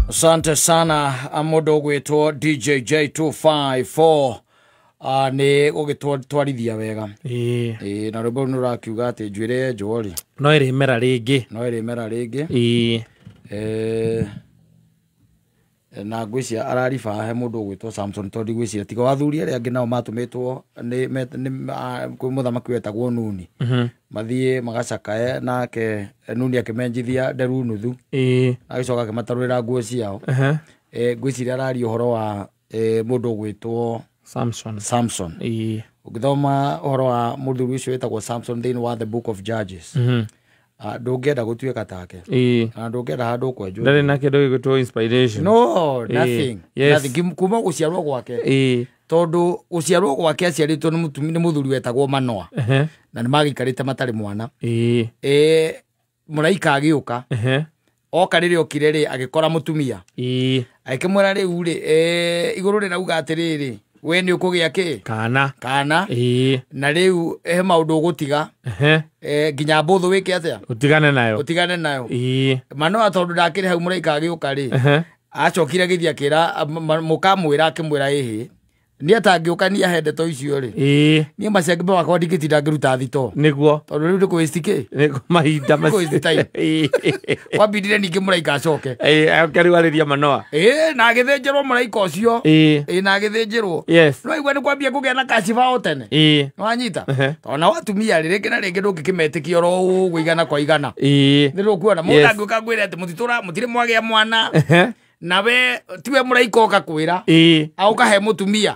Asante sana amodo gwetwo DJ J254 ni ugitwarithia wega na rwimbo nurakiuga ati njwire njori no iri mera ringi na ngwiciria arariba he mundu gwitwo Samson tondi gwiciria tiga wathuri aria angi nao matumitwo ni kwi muthamaki wetagwo Nuni mathie magacakae nake Nuni akimenjithia nderu nuthu agicoka akimatarurira nguo ciao ngwiciria arari uhoro wa mundu gwitwo Samson ugithoma uhoro wa mundu ucio wetagwo Samson thini wa the book of Judges ndungenda gutuika take ndungenda handu kwenju ndari na kindu gitwo inspiration no nothing nothing kuma guciarwo gwake tondu guciarwo gwake aciaritwo ni muthuri wetagwo Manoa na ni magikarite matari mwana muraika agiuka oka riri okire ri agikora mutumia akimwera riu ri iguru ri nauga atiriri we ni ukugia ki kana na riu he maundu gutiga nginya mbuthu wike atia utigane nayo Manoa tondu ndakire hau muraika agiuka ri acokire githia kira mukamwira akimwira ihi ni atangiuka ni ahendeto icio ri ni macengbe wakwa ndigitinda ngiruta thito niguo tondu riu ndiko wistike niko mahinda macio wabidire ningi muraika acoke akariwariria Manoa na agithenjerwo muraika ucio na agithenjerwo no igwe ni kwambia kugia na kashiba otene no anyita tona watumia ririke na ringi ndungikimetikia ro ugu igana kwa igana ni rukuona mundu angiuka ngwire ati mutire mwagia mwana nawe tiwe muraika oka kwira auka he mutumia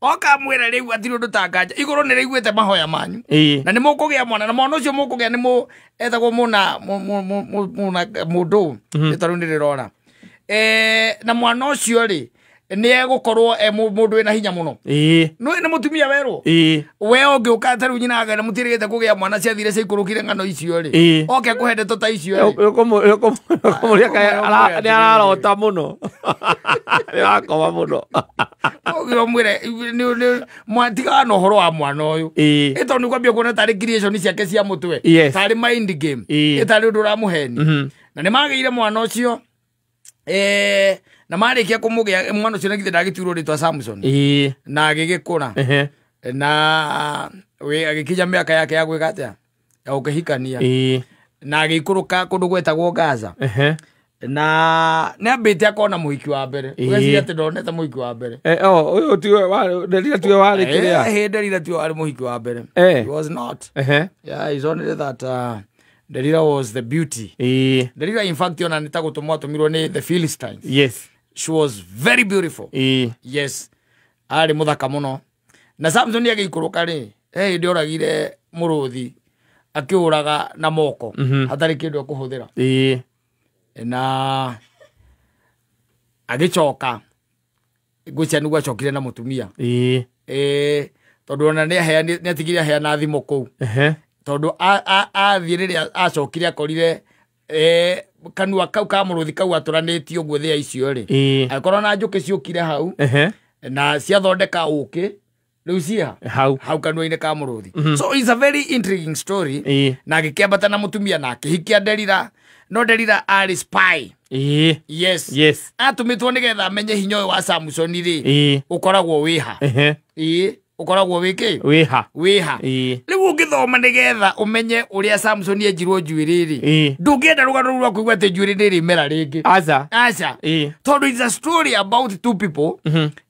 oka mwira riu atiro ndutanganja iguru ni riguite mahoya manyu na ni mukugia mwana na mwana ucio mukugia ni mu etagwo muna mundu itaru ni rirora na mwana ucio ri ni egukorwo mundu ina hinya muno no ni mutumia werwo we ongiuka taru nyina ga na mutirigite kugia mwana cia thire cikurukire ngano icio ri oke kuhende tota icio ri yokomuria kaya ni ararota muno ni akoma muno ogiro mwire ni mwatiga no horo wa mwana uyu ito ni kwambia kuona tari creation ciake cia mutwe tari mind game itari undu ramuheni na ni magire mwana ucio na marikia kumugia mwana ucio ngithe ndagiturwo ritwa Samson na agigikura na we agikija miaka yake ya gwika atia ya ukihikania na agikuruka kundu gwetagwo Gaza na nambite akona muhiki wa mbere ugeci ati ndonete muhiki wa mbere uyu tiwe wari kiria Delila tiwe wari muhiki wa mbere he was not yeah he's only that Delila was the beauty Delila in fact yona nitagutumwa tumirwo ni the Philistines she was very beautiful yes ari muthaka muno na Samson agikuruka ri ndioragire muruthi akiuraga na moko hatari kindu akuhuthira na agicoka gucia niguo acokire na mutumia tondu ona ni atigire hea na thimo kou tondu athie riria acokire akorire kanua kau ka muruthi kau aturanitio guo thia icio ri akorwo na njuki ciukire hau na ciathondeka uki riu cia hau kanua-ini ka muruthi so it's a very intriguing story na agikiambata na mutumia na akihikia Delila no Delila ari spy yes atumitwo nigetha amenye hinya uyu wa Samson ri ukoragwo wiha ukoragwo wiki wiha riu ungithoma nigetha umenye uria Samson enjirwo njuiri ri ndungienda rugano rwa kuigwa ati njuiri ni rimera ringi aca tondu it's a story about two people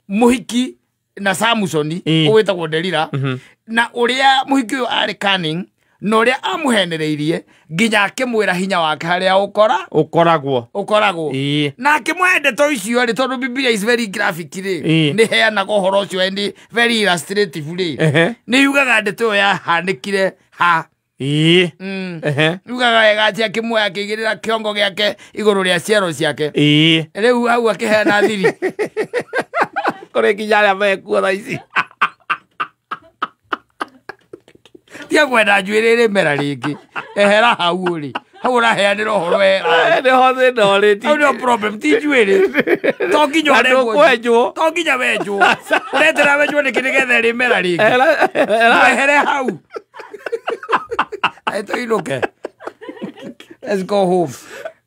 muhiki na Samson uwetagwo Delila na uria muhiki uyu ari cunning no ria amuhenereirie nginya akimwira hinya wake haria ukoragwo na akimwende to icio ri tondu Biblia is very graphic ri ni heana gohoro ucio ndi very illustrative ri ni yugaga ndeto ya hanikire ha yugaga ega cia kimwe akigirira kiongo giake iguru ria ciero ciake riu hau akiheana thiri kore kinyara mekuo thaici tia gwenda njuiriri mera ringi ehera hau ri hau raheanira horo wera ni hothe ndoriti no problem ti njuiri to nginya wenjwo uretera wenjwo ni kinigetha ri mera ringi ehere hau eto iruke let's go home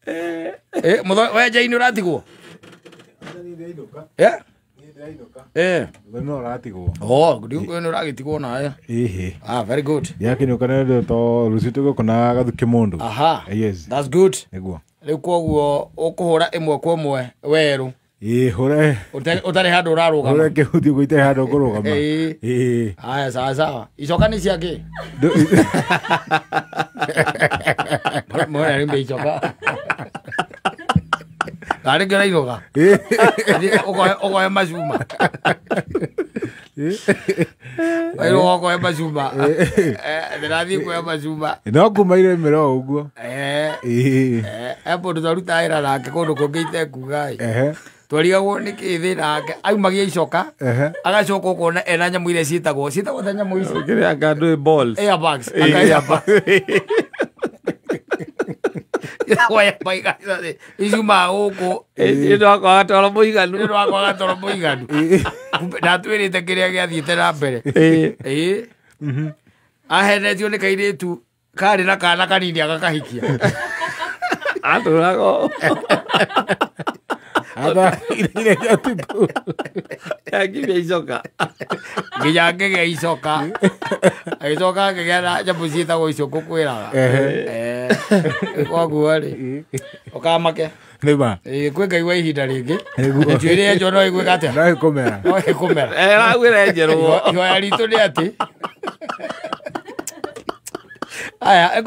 we Jane uratigwo no ratigwo ndiuko no ragitigwo nawe very good yakinyuka nä to rucitå gå kona gathukä må ndå that's good niguo rä u koguo å kå hå ra ä mwe kwa ä mwe werå utarä handå å rarå gama kä huthi gå ite handå ngå rå gama aya sawasawa icoka nä ciakä mona rä mbä icoka garä ngä rainoga å goe macuma wairå okoe macuma ndä rathiä kuoya macuma no ngumaire mä ra å guo må ndå twarutaä ra nake kå ndå kå ngä itekugai twarigagwo nä kä thä nake aumagia icoka agacoka ũkona ena nyamå iria ciätagwo ta nyamå ici icumaa gå kå toro må iganu ndatwä rä te kä rä a gä athiä te na mbere ahenetio nä kairä tu karä na kana kanini agakahikia andå rago ngimia icoka nginya ngägä icoka agäcoka ngägä na nyamå ciätagwo icio ngå kwä raga koguo rä å kamake kwä ngaigua ihinda rä ngä njuä rä enjo no ä gwä ka atä no ä kå mera ragwä re njerwo ihoya ritå nä atä aya